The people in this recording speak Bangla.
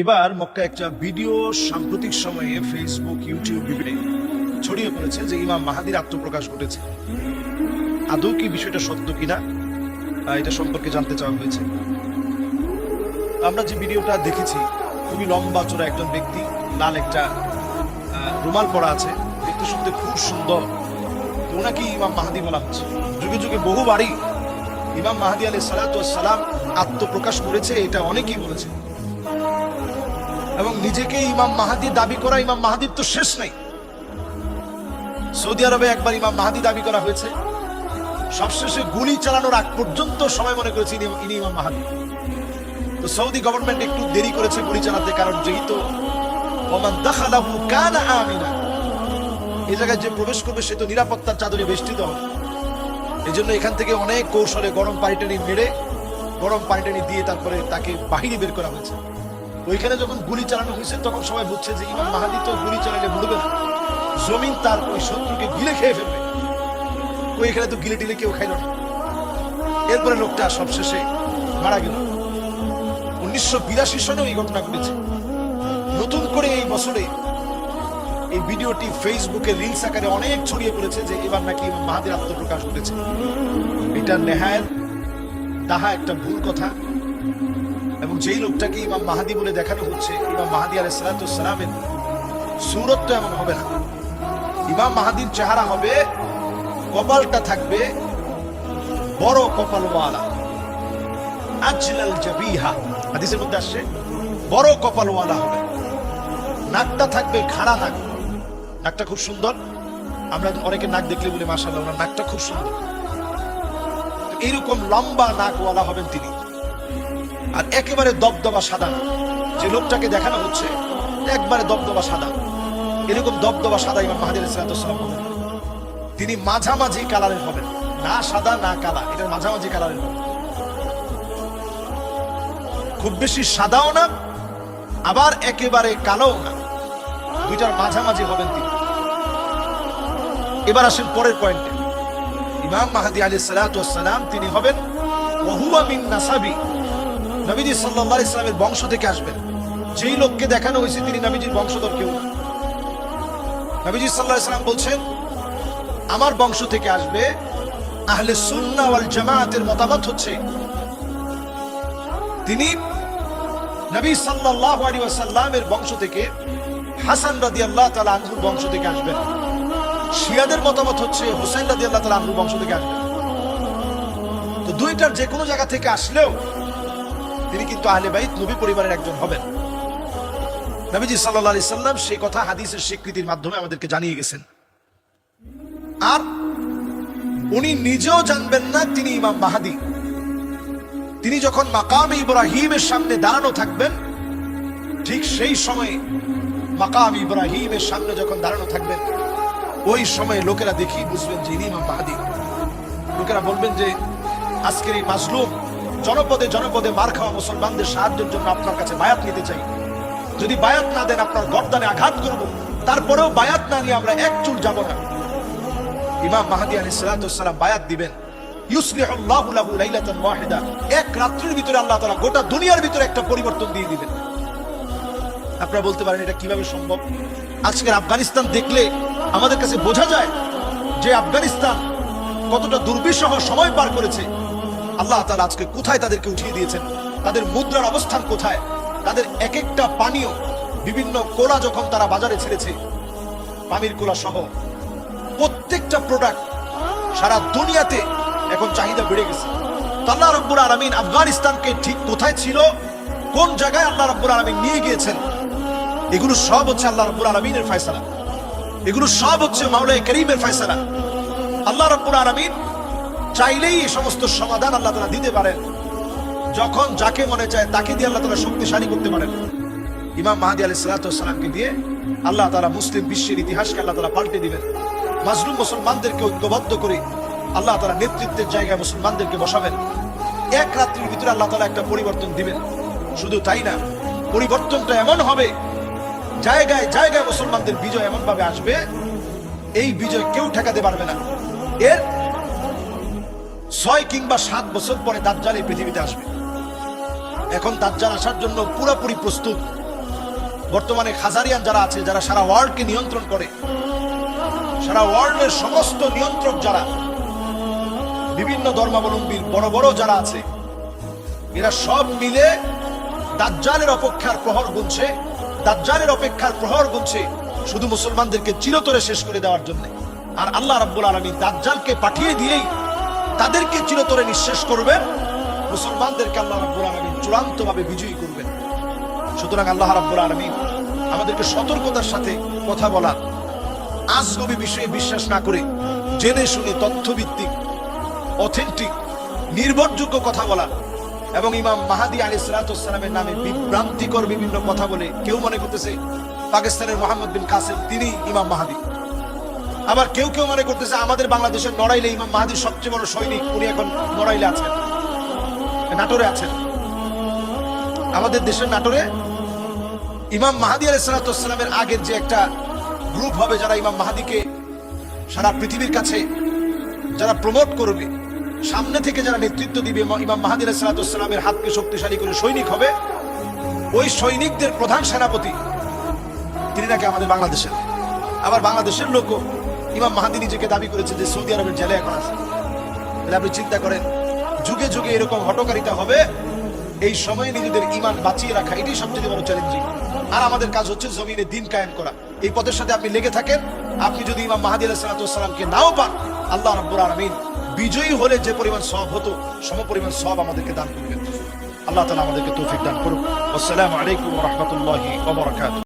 এবার মক্কা একটা ভিডিও সাম্প্রতিক সময়ে ফেসবুক, ইউটিউব বিভিন্ন ছড়িয়ে পড়েছে যে ইমাম মাহাদির আত্মপ্রকাশ ঘটেছে। আদৌ কি বিষয়টা সত্য কিনা এটা সম্পর্কে জানতে চাওয়া হয়েছে। আমরা যে ভিডিওটা দেখেছি, খুবই লম্বা চড়া একজন ব্যক্তি, লাল একটা রুমাল পরা আছে, দেখতে শুনতে খুব সুন্দর। তো ওনাকে ইমাম মাহাদি বলা হচ্ছে। যুগে যুগে বহুবারই ইমাম মাহাদি আলাইহিস সালাতু ওয়াস সালাম আত্মপ্রকাশ করেছে, এটা অনেকেই বলেছে। এবং নিজেকে ইমাম মাহাদি দাবি করা, ইমাম মাহাদির তো শেষ নাই। সৌদি আরবে একবার ইমাম মাহাদি দাবি করা হয়েছে, সবশেষে গুলি চালানোর আগ পর্যন্ত সবাই মনে করেছে ইনি ইমাম মাহাদি। তো সৌদি গভর্নমেন্ট একটু দেরি করেছে গুলি চালাতে, কারণ যেহেতু ওমান দাখালাহু কানা আমিনা, এই জায়গায় যে প্রবেশ করবে সে তো নিরাপত্তার চাদরে বেষ্টিত হবে। এই জন্য এখান থেকে অনেক কৌশলে গরম পানিটানি মেরে, গরম পানিটানি দিয়ে তারপরে তাকে বাহিরে বের করা হয়েছে। ওইখানে যখন গুলি চালানো হয়েছে তখন সবাই বুঝছে যে ইমাম মাহাদি তো গুলি চালালে মরবে না, জমিন তার ওই শত্রুকে গিলে খেয়ে ফেলবে। ওইখানে তো গিলে টিলে কেউ খাইল না। এরপরে লোকটা সবশেষে মারা গেল। 1982 সনেও এই ঘটনা ঘটেছে। নতুন করে এই বছরে এই ভিডিওটি ফেসবুকে রিলস আকারে অনেক ছড়িয়ে পড়েছে যে এবার নাকি ইমাম মাহাদির আত্মপ্রকাশ ঘটেছে। এটা নেহায়েত তাহা একটা ভুল কথা। এবং যেই লোকটাকে ইমাম মাহাদি বলে দেখানো হচ্ছে, ইমাম মাহাদি আলাইহিস সালাতু ওয়াস সালামের সূরত তো এমন হবে না। ইমাম মাহাদির চেহারা হবে, কপালটা থাকবে বড় কপালওয়ালা, আজলাল জাবিহা, হাদিসের মধ্যে আসছে বড় কপালওয়ালা হবে। নাকটা থাকবে খাড়া নাক, নাকটা খুব সুন্দর। আমরা অনেকে নাক দেখলে বলি মাশাআল্লাহ ওনার নাকটা খুব সুন্দর। এইরকম লম্বা নাকওয়ালা হবেন তিনি। আর একেবারে দবদবা সাদা, যে লোকটাকে দেখানো হচ্ছে একবারে দবদবা সাদা, এরকম দবদবা সাদা ইমাম মাহাদি আলাইহিস সালাতু ওয়াস সালাম হবেন। তিনি মাঝামাঝি কালারের হবেন, না সাদা না কালা, এটার মাঝামাঝি কালারের হবেন। খুব বেশি সাদাও না, আবার একেবারে কালোও না, দুইটার মাঝামাঝি হবেন তিনি। এবার আসেন পরের পয়েন্টে। ইমাম মাহাদি আলাইহিস সালাতু ওয়াস সালাম তিনি হবেন ওয়া হুয়া মিন নাসাবি, নবীজি সাল্লাল্লাহু আলাইহি সাল্লামের বংশ থেকে আসবেন। যেই লোককে দেখানো হয়েছে তিনি নবীজির বংশধর কেউ না। নবীজি সাল্লাল্লাহু আলাইহি সাল্লাম বলছেন আমার বংশ থেকে আসবে। আহলে সুন্নাহ ওয়াল জামাতের মতামত হচ্ছে তিনি নবী সাল্লাল্লাহু আলাইহি ওয়াসাল্লামের বংশ থেকে, হাসান রাদিয়াল্লাহু তাআলা আনহুর বংশ থেকে আসবেন। শিয়াদের মতামত হচ্ছে হুসাইন রাদিয়াল্লাহু তাআলা আনহুর বংশ থেকে আসবেন। তো দুইটার যে কোনো জায়গা থেকে আসলেও তিনি কিন্তু আহলে বাইত, নবী পরিবারের একজন হবেন। নবীজি সাল্লাল্লাহু আলাইহি সাল্লাম সেই কথা হাদিসের স্বীকৃতির মাধ্যমে আমাদেরকে জানিয়ে গেছেন। আর উনি নিজেও জানবেন না তিনি ইমাম মাহাদি। তিনি যখন মাকামে ইব্রাহিমের সামনে দাঁড়ানো থাকবেন, ঠিক সেই সময়ে মাকাম ইব্রাহিমের সামনে যখন দাঁড়ানো থাকবেন, ওই সময় লোকেরা দেখি বুঝবেন যে ইনি ইমাম মাহাদি। লোকেরা বলবেন যে আজকের এই মাজলুম জনপদে জনপদে মার খাওয়া মুসলমানদের সাহায্যের জন্য আপনার কাছে বায়াত নিতে চাই। যদি বায়াত না দেন আপনার গর্দানে আঘাত করব, তারপরেও বায়াত না নিয়ে আমরা এক চুল যাব না। ইমাম মাহাদি আলাইহিস সালাতু ওয়াস সালাম বায়াত দিবেন। ইউসলিহুল্লাহু লাহু লাইলাতান ওয়াহিদা, এক রাত্রির ভিতরে আল্লাহ তাআলা গোটা দুনিয়ার ভিতরে একটা পরিবর্তন দিয়ে দিবেন। আপনারা বলতে পারেন এটা কিভাবে সম্ভব? আজকের আফগানিস্তান দেখলে আমাদের কাছে বোঝা যায় যে আফগানিস্তান কতটা দুর্বিষহ সময় পার করেছে। আল্লাহ তাআলা আজকে কোথায় তাদেরকে উঠিয়ে দিয়েছেন, তাদের মুদ্রার অবস্থান কোথায়, তাদের এক একটা পানীয়, বিভিন্ন কোলা যখন তারা বাজারে ছেড়েছে, পানির কোলা সহ প্রত্যেকটা প্রোডাক্ট সারা দুনিয়াতে এখন চাহিদা বেড়ে গেছে। আল্লাহ রাব্বুল আলামিন আফগানিস্তানকে ঠিক কোথায় ছিল, কোন জায়গায় আল্লাহ রাব্বুল আলামিন নিয়ে গিয়েছেন, এগুলো সব হচ্ছে আল্লাহ রাব্বুল আলামিনের ফয়সালা। এগুলো সব হচ্ছে মাওলাই করিমের ফয়সালা। আল্লাহ রাব্বুল আলামিন চাইলেই এই সমস্ত সমাধান আল্লাহ তাআলা দিতে পারেন। যখন যাকে মনে চায় তাকে দিয়ে আল্লাহ তাআলা শক্তিশালী করতে পারেন। ইমাম মাহাদি আলাইহিস সালাতু ওয়াস সালামকে দিয়ে আল্লাহ তাআলা মুসলিম বিশ্বের ইতিহাসকে আল্লাহ তাআলা পাল্টে দিবেন। মাজলুম মুসলমানদেরকে ঐক্যবদ্ধ করে আল্লাহ তাআলা নেতৃত্বের জায়গায় মুসলমানদেরকে বসাবেন। এক রাত্রির ভিতরে আল্লাহ তাআলা একটা পরিবর্তন দিবেন। শুধু তাই না, পরিবর্তনটা এমন হবে, জায়গায় জায়গায় মুসলমানদের বিজয় এমন ভাবে আসবে, এই বিজয় কেউ ঠেকাতে পারবে না। এর 6 কিংবা 7 বছর পরে দাজ্জাল এই পৃথিবীতে আসবে। এখন দাজ্জাল আসার জন্য পুরোপুরি প্রস্তুত। বর্তমানে খাজারিয়ান যারা আছে, যারা সারা ওয়ার্ল্ডকে নিয়ন্ত্রণ করে, সারা ওয়ার্ল্ডের সমস্ত নিয়ন্ত্রক যারা, বিভিন্ন ধর্মাবলম্বীর বড় বড় যারা আছে, এরা সব মিলে দাজ্জালের অপেক্ষার প্রহর গুনছে, দাজ্জালের অপেক্ষার প্রহর গুনছে শুধু মুসলমানদেরকে চিরতরে শেষ করে দেওয়ার জন্য। আর আল্লাহ রাব্বুল আলামিন দাজ্জালকে পাঠিয়ে দিয়েই তাদেরকে চিরতরে নিঃশেষ করবেন, মুসলমানদেরকে আল্লাহ রাব্বুল আলামিন চূড়ান্তভাবে বিজয়ী করবেন। সুতরাং আল্লাহ রাব্বুল আলামিন আমাদেরকে সতর্কতার সাথে কথা বলা, আজগবি বিষয়ে বিশ্বাস না করে জেনে শুনে তথ্যভিত্তিক, অথেন্টিক, নির্ভরযোগ্য কথা বলা, এবং ইমাম মাহাদি আলাইহিস সালামের নামে বিভ্রান্তিকর বিভিন্ন কথা বলে কেউ মনে করতেছে পাকিস্তানের মোহাম্মদ বিন কাসেম তিনি ইমাম মাহাদি, আবার কেউ কেউ মনে করতেছে আমাদের বাংলাদেশের নড়াইলে ইমাম মাহাদির সবচেয়ে বড় সৈনিক, উনি এখন নড়াইলে আছেন, নাটোরে আছেন। আমাদের দেশের নাটোরে ইমাম মাহাদি আলাইহিস সালামের আগের যে একটা গ্রুপ হবে যারা ইমাম মাহাদিকে সারা পৃথিবীর কাছে যারা প্রমোট করবে, সামনে থেকে যারা নেতৃত্ব দিবে, ইমাম মাহাদি আলাইহিস সালামের হাতকে শক্তিশালী করে সৈনিক হবে, ওই সৈনিকদের প্রধান সেনাপতি তিনি নাকি আমাদের বাংলাদেশের। আবার বাংলাদেশের লোকও ইমাম মাহাদি নিজেকে দাবি করেছে যে সৌদি আরবের জেলে এখন আছে। তাহলে আপনি চিন্তা করেন, যুগে যুগে এরকম হটকারিতা হবে, এই সময়ে নিজেদের ঈমান বাঁচিয়ে রাখা এটাই সবচেয়ে বড় চ্যালেঞ্জিং। আর আমাদের কাজ হচ্ছে জমিনে দিন কায়েম করা। এই পথের সাথে আপনি লেগে থাকেন। আপনি যদি ইমাম মাহাদি আলাইহিস সালামকে নাও পান, আল্লাহ রাব্বুল আলামিন বিজয়ী হলে যে পরিমাণ সওয়াব হতো সমপরিমাণ সওয়াব আমাদেরকে দান করবেন। আল্লাহ তাআলা আমাদেরকে তৌফিক দান করুন। আসসালামু আলাইকুম ওয়া রাহমাতুল্লাহি ওয়া বারাকাতুহু।